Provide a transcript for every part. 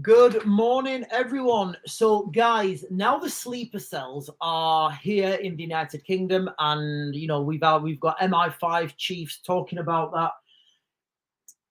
Good morning, everyone. So, guys, now the sleeper cells are here in the United Kingdom, and we've got MI5 chiefs talking about that.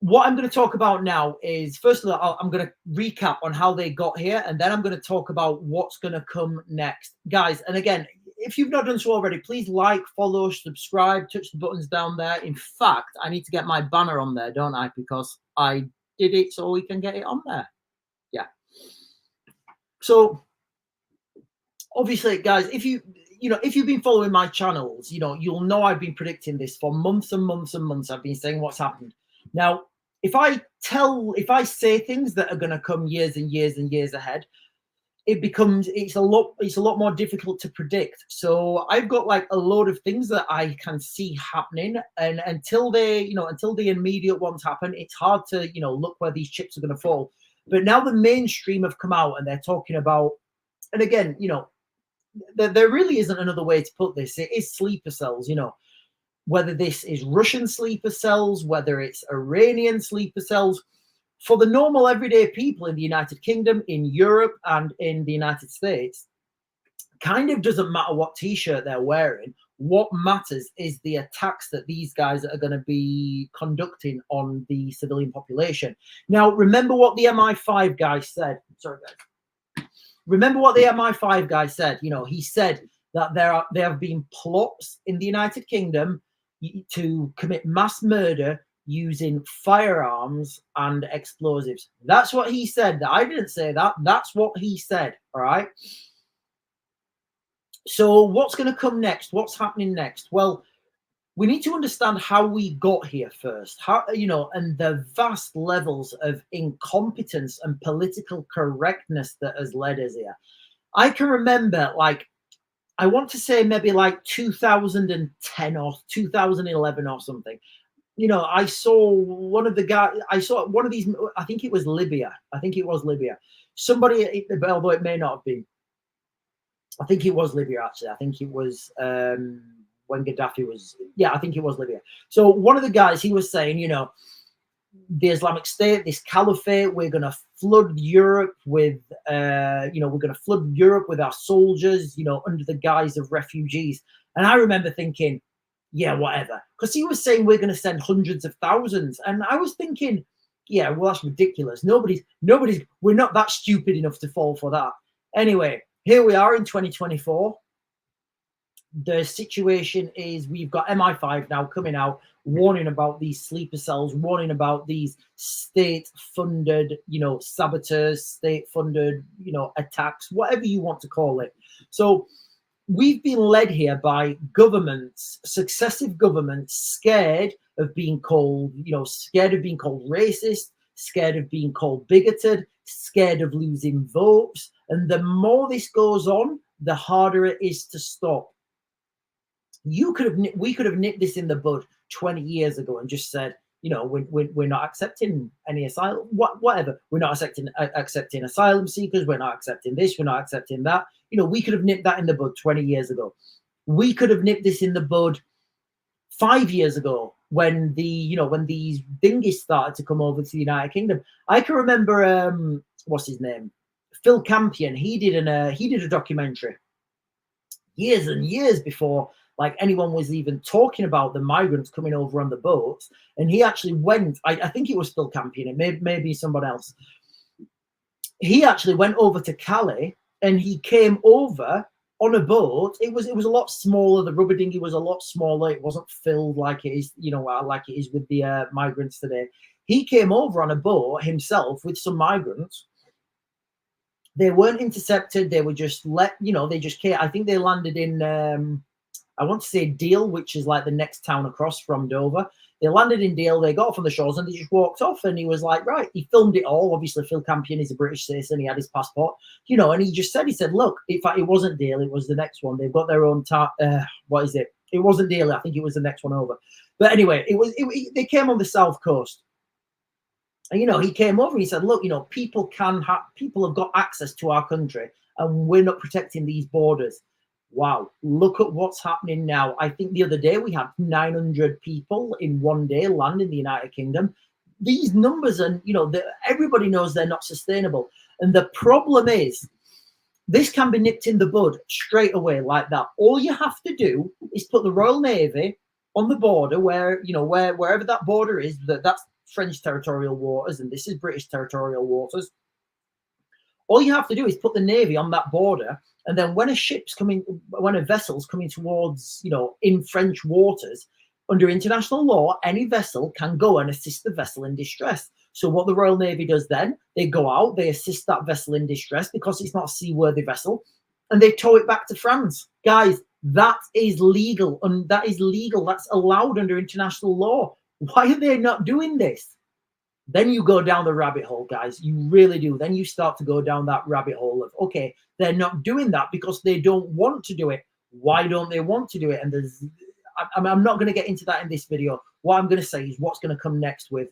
What I'm going to talk about now is, first of all, I'm going to recap on how they got here, and then I'm going to talk about what's going to come next, guys. And again, if you've not done so already, please like, follow, subscribe, touch the buttons down there. In fact, I need to get my banner on there, don't I? Because I did it so we can get it on there. Yeah. So obviously, guys, if you've been following my channels, you'll know I've been predicting this for months and months and months. I've been saying what's happened. Now, if I say things that are going to come years and years and years ahead, it's a lot more difficult to predict. So I've got like a load of things that I can see happening, and until the immediate ones happen, it's hard to look where these chips are going to fall. But now the mainstream have come out and they're talking about, and again, there really isn't another way to put this. It is sleeper cells, whether this is Russian sleeper cells, whether it's Iranian sleeper cells. For the normal everyday people in the United Kingdom, in Europe, and in the United States, kind of doesn't matter what t-shirt they're wearing. What matters is the attacks that these guys are going to be conducting on the civilian population. Now, remember what the MI5 guy said. Sorry, guys. Remember what the MI5 guy said. He said that there have been plots in the United Kingdom to commit mass murder using firearms and explosives. That's what he said. I didn't say that. That's what he said. All right. So what's going to come next? What's happening next? Well, we need to understand how we got here first, and the vast levels of incompetence and political correctness that has led us here. I can remember, I want to say maybe like 2010 or 2011 or something. I saw one of these, I think it was Libya. Somebody, although it may not have been, I think it was Libya, actually. I think it was when Gaddafi was, I think it was Libya. So one of the guys, he was saying, the Islamic State, this caliphate, we're going to flood Europe with, we're going to flood Europe with our soldiers, under the guise of refugees. And I remember thinking, yeah, whatever. Because he was saying we're going to send hundreds of thousands. And I was thinking, yeah, well, that's ridiculous. We're not that stupid enough to fall for that. Anyway, here we are in 2024. The situation is we've got MI5 now coming out, warning about these sleeper cells, warning about these state-funded, saboteurs, state-funded, attacks, whatever you want to call it. So we've been led here by governments, successive governments, scared of being called, racist, scared of being called bigoted, scared of losing votes. And the more this goes on, the harder it is to stop. We could have nipped this in the bud 20 years ago and just said, we're not accepting any asylum, whatever. We're not accepting asylum seekers. We're not accepting this. We're not accepting that. We could have nipped that in the bud 20 years ago. We could have nipped this in the bud 5 years ago when when these dingies started to come over to the United Kingdom. I can remember, what's his name? Phil Campion. He did a documentary years and years before anyone was even talking about the migrants coming over on the boats. And he actually went, I think it was Phil Campion, it may be someone else. He actually went over to Calais and he came over on a boat. It was a lot smaller. The rubber dinghy was a lot smaller. It wasn't filled like it is, like it is with the migrants today. He came over on a boat himself with some migrants. They weren't intercepted. They were just they just came. I think they landed in, I want to say Deal, which is like the next town across from Dover. They landed in Deal, they got off on the shores and they just walked off. And he was like, right, he filmed it all. Obviously, Phil Campion is a British citizen. He had his passport, and he just said, look, in fact, it wasn't Deal, it was the next one. They've got their own, what is it? It wasn't Deal, I think it was the next one over. But anyway, they came on the south coast. And, he came over and he said, look, people have got access to our country and we're not protecting these borders. Wow, look at what's happening now. I think the other day we had 900 people in one day land in the United Kingdom. these numbers, and everybody knows they're not sustainable. And the problem is, this can be nipped in the bud straight away like that. All you have to do is put the Royal Navy on the border, wherever that border is. That's French territorial waters, and this is British territorial waters. All you have to do is put the Navy on that border, and then when a vessel's coming towards, in French waters, under international law, any vessel can go and assist the vessel in distress. So what the Royal Navy does then, they go out, they assist that vessel in distress because it's not a seaworthy vessel, and they tow it back to France. Guys, that is legal, and that is legal. That's allowed under international law. Why are they not doing this? Then you go down the rabbit hole, guys. You really do. Then you start to go down that rabbit hole of, okay, they're not doing that because they don't want to do it. Why don't they want to do it? And I'm not going to get into that in this video. What I'm going to say is what's going to come next with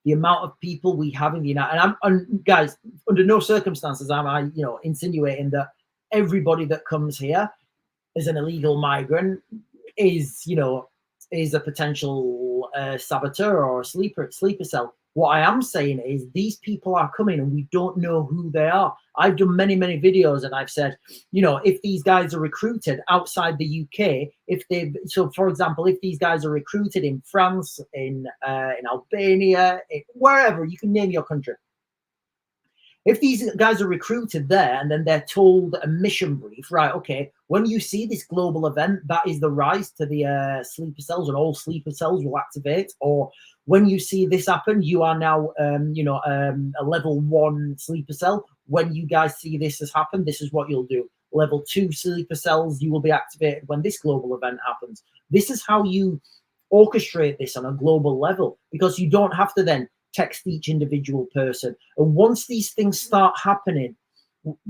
the amount of people we have in the United. And guys, under no circumstances am I, insinuating that everybody that comes here as an illegal migrant is a potential saboteur or a sleeper cell. What I am saying is these people are coming and we don't know who they are. I've done many videos and I've said, if these guys are recruited outside the UK, for example, if these guys are recruited in France, in Albania, wherever, you can name your country. If these guys are recruited there and then they're told a mission brief, right, okay, when you see this global event, that is the rise to the sleeper cells, and all sleeper cells will activate. Or when you see this happen, you are now, a level 1 sleeper cell. When you guys see this has happened, this is what you'll do. Level 2 sleeper cells, you will be activated when this global event happens. This is how you orchestrate this on a global level, because you don't have to then text each individual person. And once these things start happening,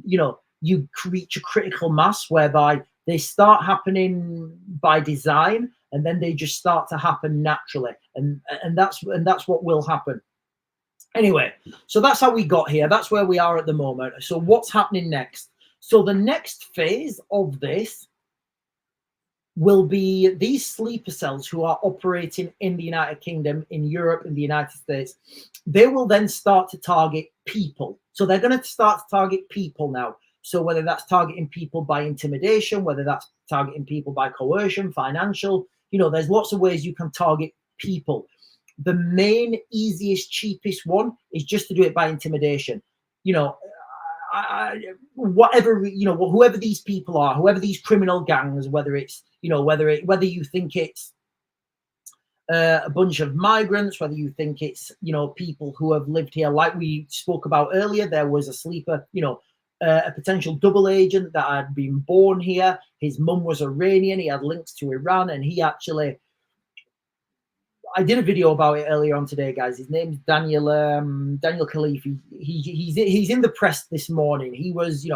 you reach a critical mass whereby they start happening by design, and then they just start to happen naturally. And that's what will happen. Anyway, so that's how we got here. That's where we are at the moment. So what's happening next? So the next phase of this will be these sleeper cells who are operating in the United Kingdom, in Europe, in the United States. They will then start to target people. So they're going to start to target people now. So whether that's targeting people by intimidation, whether that's targeting people by coercion, financial, there's lots of ways you can target people. The main, easiest, cheapest one is just to do it by intimidation. Whatever, whoever these people are, whoever these criminal gangs, whether it's, whether you think it's a bunch of migrants, whether you think it's, people who have lived here, like we spoke about earlier, there was a sleeper, a potential double agent that had been born here. His mum was Iranian. He had links to Iran, and he actually, I did a video about it earlier on today, guys. His name's Daniel Khalifi. He's in the press this morning. He was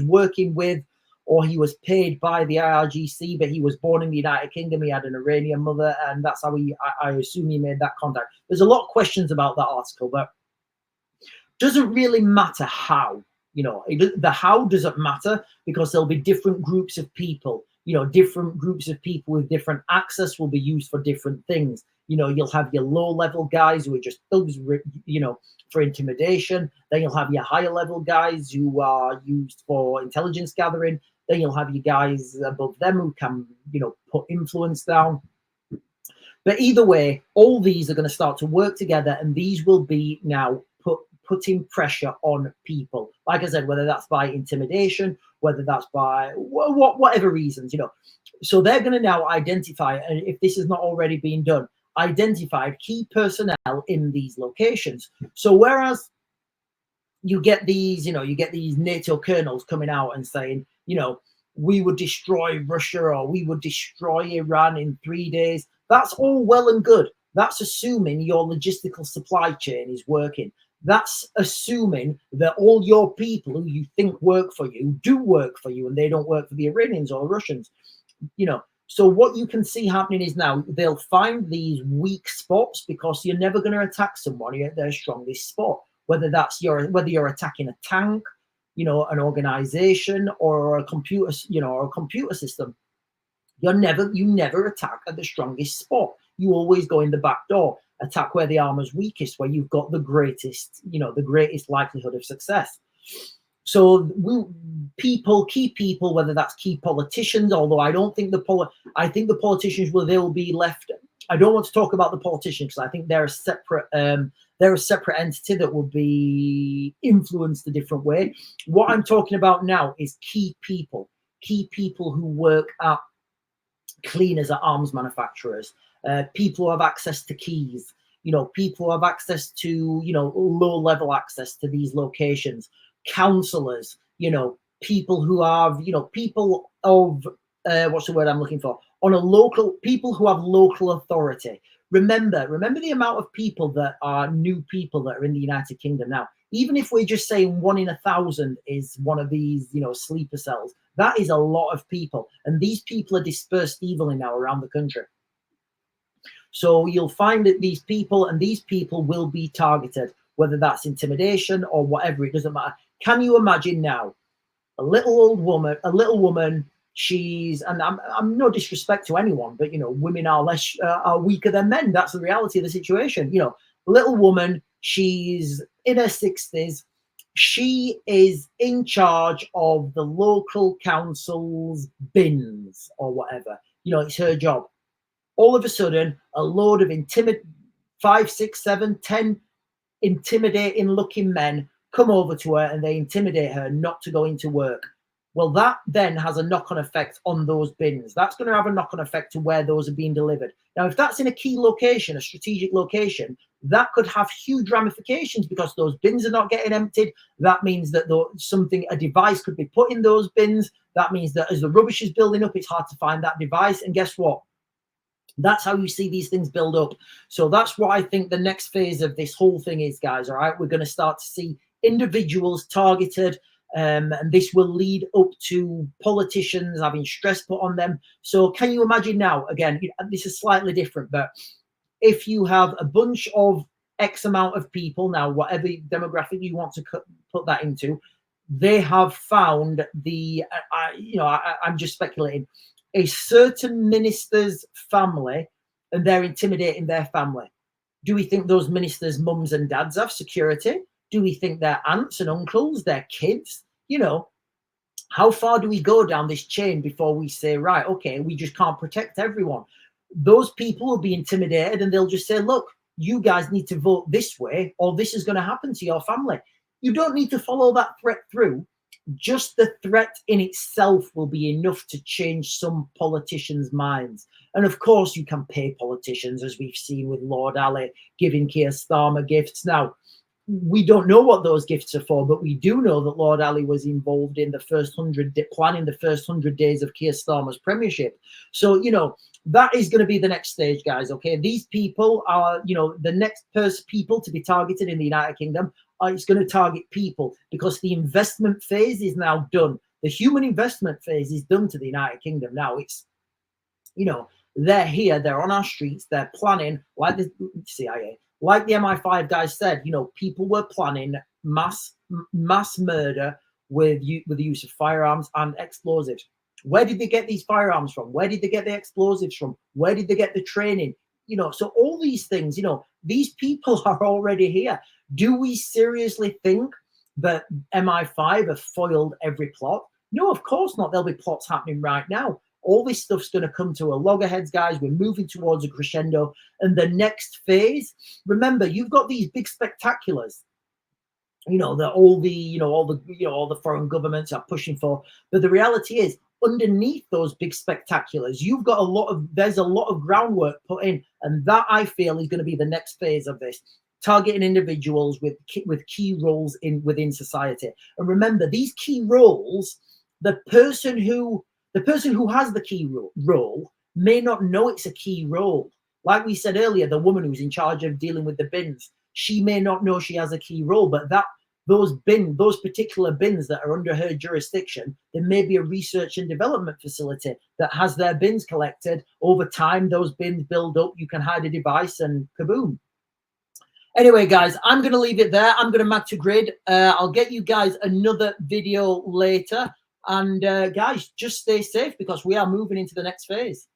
working with, or he was paid by the IRGC, but he was born in the United Kingdom. He had an Iranian mother, and that's how I assume he made that contact. There's a lot of questions about that article, but doesn't really matter how. The how doesn't matter, because there'll be different groups of people. Different groups of people with different access will be used for different things. You'll have your low-level guys who are just thugs, for intimidation. Then you'll have your higher-level guys who are used for intelligence gathering. Then you'll have your guys above them who can, put influence down. But either way, all these are going to start to work together, and these will be now putting pressure on people. Like I said, whether that's by intimidation, whether that's by whatever reasons, So they're going to now identify, and if this has not already been done, identify key personnel in these locations. So whereas you get these, these NATO colonels coming out and saying, we would destroy Russia, or we would destroy Iran in 3 days. That's all well and good. That's assuming your logistical supply chain is working. That's assuming that all your people who you think work for you do work for you, and they don't work for the Iranians or Russians. So what you can see happening is now they'll find these weak spots, because you're never going to attack someone at their strongest spot, whether you're attacking a tank, an organization, or a computer, or a computer system. You never attack at the strongest spot. You always go in the back door. attack where the armor's weakest, where you've got the greatest, the greatest likelihood of success. So key people, whether that's key politicians, although I don't think I think the politicians they'll be left. I don't want to talk about the politicians because I think they're a separate entity that will be influenced a different way. What I'm talking about now is key people who work at cleaners, at arms manufacturers, people who have access to keys, people who have access to, low level access to these locations, counselors, people who have, people of, what's the word I'm looking for? People who have local authority. Remember the amount of people that are new people that are in the United Kingdom now. Even if we're just saying 1 in 1,000 is one of these, sleeper cells, that is a lot of people. And these people are dispersed evenly now around the country. So you'll find that these people will be targeted, whether that's intimidation or whatever, it doesn't matter. Can you imagine now a little woman, she's, and I'm no disrespect to anyone, but women are weaker than men. That's the reality of the situation. A little woman, she's in her 60s. She is in charge of the local council's bins or whatever. It's her job. All of a sudden, a load of 5, 6, 7, 10 intimidating looking men come over to her and they intimidate her not to go into work. Well, that then has a knock-on effect on those bins. That's going to have a knock-on effect to where those are being delivered. Now, if that's in a key location, a strategic location, that could have huge ramifications because those bins are not getting emptied. That means that a device could be put in those bins. That means that as the rubbish is building up, it's hard to find that device. And guess what? That's how you see these things build up. So that's what I think the next phase of this whole thing is, guys. All right, we're going to start to see individuals targeted, and this will lead up to politicians having stress put on them. So can you imagine now, again, this is slightly different, but if you have a bunch of X amount of people, now whatever demographic you want to put that into, they have found I'm just speculating, a certain minister's family, and they're intimidating their family. Do we think those ministers' mums and dads have security? Do we think their aunts and uncles, their kids? How far do we go down this chain before we say, right, okay, we just can't protect everyone? Those people will be intimidated and they'll just say, look, you guys need to vote this way or this is going to happen to your family. You don't need to follow that threat through. Just the threat in itself will be enough to change some politicians' minds. And of course, you can pay politicians, as we've seen with Lord Ali giving Keir Starmer gifts. Now, we don't know what those gifts are for, but we do know that Lord Ali was involved in planning the first 100 days of Keir Starmer's premiership. So, that is going to be the next stage, guys. Okay, these people are, the next people to be targeted in the United Kingdom. It's going to target people because the investment phase is now done. The human investment phase is done to the United Kingdom. Now it's, they're here, they're on our streets, they're planning, like the CIA, like the MI5 guys said, people were planning mass murder with the use of firearms and explosives. Where did they get these firearms from? Where did they get the explosives from? Where did they get the training? So all these things, these people are already here. Do we seriously think that MI5 have foiled every plot? No, of course not. There'll be plots happening right now. All this stuff's going to come to a loggerheads, guys. We're moving towards a crescendo. And the next phase, remember, you've got these big spectaculars, that all the foreign governments are pushing for. But the reality is, underneath those big spectaculars, you've got there's a lot of groundwork put in. And that, I feel, is going to be the next phase of this. Targeting individuals with key roles within society. And remember, these key roles, the person who has the key role may not know it's a key role. Like we said earlier, the woman who's in charge of dealing with the bins, she may not know she has a key role, but those particular bins that are under her jurisdiction, there may be a research and development facility that has their bins collected. Over time, those bins build up. You can hide a device and kaboom. Anyway, guys, I'm going to leave it there. I'm going to map to grid. I'll get you guys another video later. And guys, just stay safe because we are moving into the next phase.